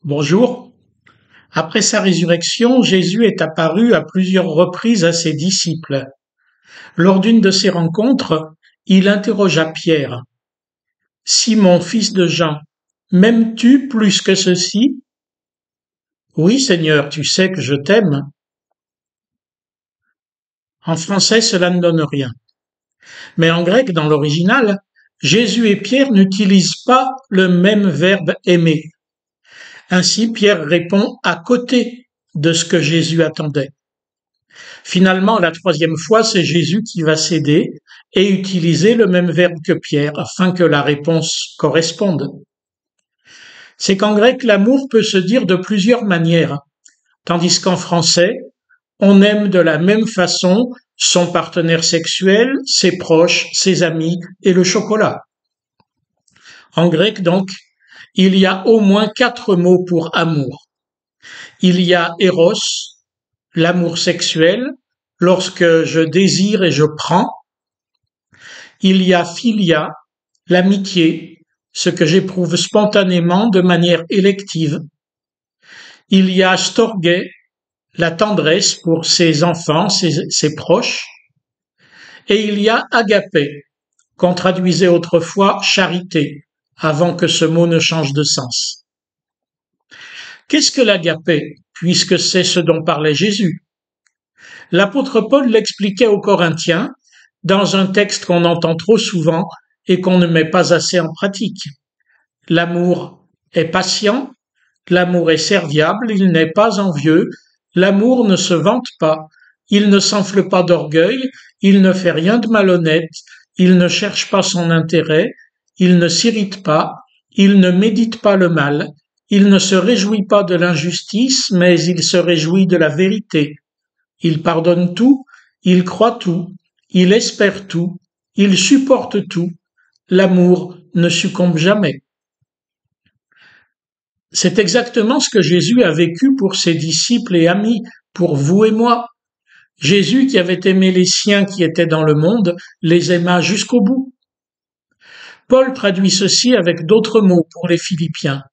Bonjour. Après sa résurrection, Jésus est apparu à plusieurs reprises à ses disciples. Lors d'une de ces rencontres, il interrogea Pierre. Simon, fils de Jean, m'aimes-tu plus que ceux-ci? Oui, Seigneur, tu sais que je t'aime. En français, cela ne donne rien. Mais en grec, dans l'original, Jésus et Pierre n'utilisent pas le même verbe aimer. Ainsi, Pierre répond à côté de ce que Jésus attendait. Finalement, la troisième fois, c'est Jésus qui va céder et utiliser le même verbe que Pierre afin que la réponse corresponde. C'est qu'en grec, l'amour peut se dire de plusieurs manières, tandis qu'en français, on aime de la même façon son partenaire sexuel, ses proches, ses amis et le chocolat. En grec, donc, il y a au moins 4 mots pour amour. Il y a eros, l'amour sexuel, lorsque je désire et je prends. Il y a philia, l'amitié, ce que j'éprouve spontanément de manière élective. Il y a storge, la tendresse pour ses enfants, ses proches. Et il y a agapé, qu'on traduisait autrefois charité, avant que ce mot ne change de sens. Qu'est-ce que l'agapé, puisque c'est ce dont parlait Jésus? L'apôtre Paul l'expliquait aux Corinthiens dans un texte qu'on entend trop souvent et qu'on ne met pas assez en pratique. L'amour est patient, l'amour est serviable, il n'est pas envieux, l'amour ne se vante pas, il ne s'enfle pas d'orgueil, il ne fait rien de malhonnête, il ne cherche pas son intérêt, il ne s'irrite pas, il ne médite pas le mal, il ne se réjouit pas de l'injustice, mais il se réjouit de la vérité. Il pardonne tout, il croit tout, il espère tout, il supporte tout. L'amour ne succombe jamais. C'est exactement ce que Jésus a vécu pour ses disciples et amis, pour vous et moi. Jésus, qui avait aimé les siens qui étaient dans le monde, les aima jusqu'au bout. Paul traduit ceci avec d'autres mots pour les Philippiens.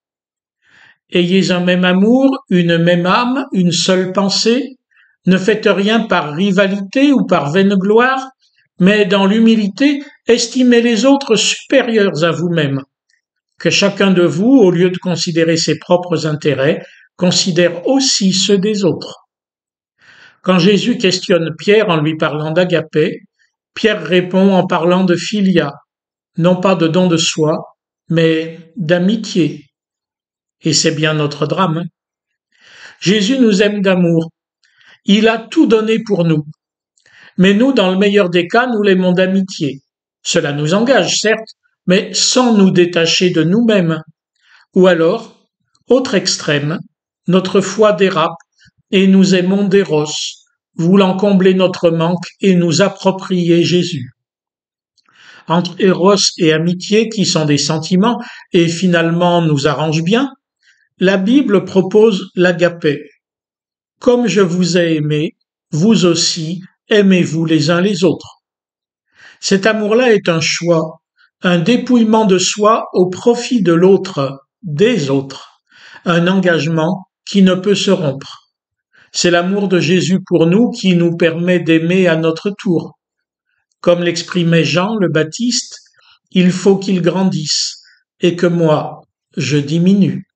Ayez un même amour, une même âme, une seule pensée. Ne faites rien par rivalité ou par vaine gloire, mais dans l'humilité, estimez les autres supérieurs à vous-même. Que chacun de vous, au lieu de considérer ses propres intérêts, considère aussi ceux des autres. Quand Jésus questionne Pierre en lui parlant d'agapé, Pierre répond en parlant de philia, non pas de don de soi, mais d'amitié. Et c'est bien notre drame. Jésus nous aime d'amour. Il a tout donné pour nous. Mais nous, dans le meilleur des cas, nous l'aimons d'amitié. Cela nous engage, certes, mais sans nous détacher de nous-mêmes. Ou alors, autre extrême, notre foi dérape et nous aimons d'éros, voulant combler notre manque et nous approprier Jésus. Entre éros et amitié, qui sont des sentiments et finalement nous arrangent bien, la Bible propose l'agapé. Comme je vous ai aimé, vous aussi, aimez-vous les uns les autres. Cet amour-là est un choix, un dépouillement de soi au profit de l'autre, des autres, un engagement qui ne peut se rompre. C'est l'amour de Jésus pour nous qui nous permet d'aimer à notre tour. Comme l'exprimait Jean le Baptiste, il faut qu'il grandisse et que moi, je diminue.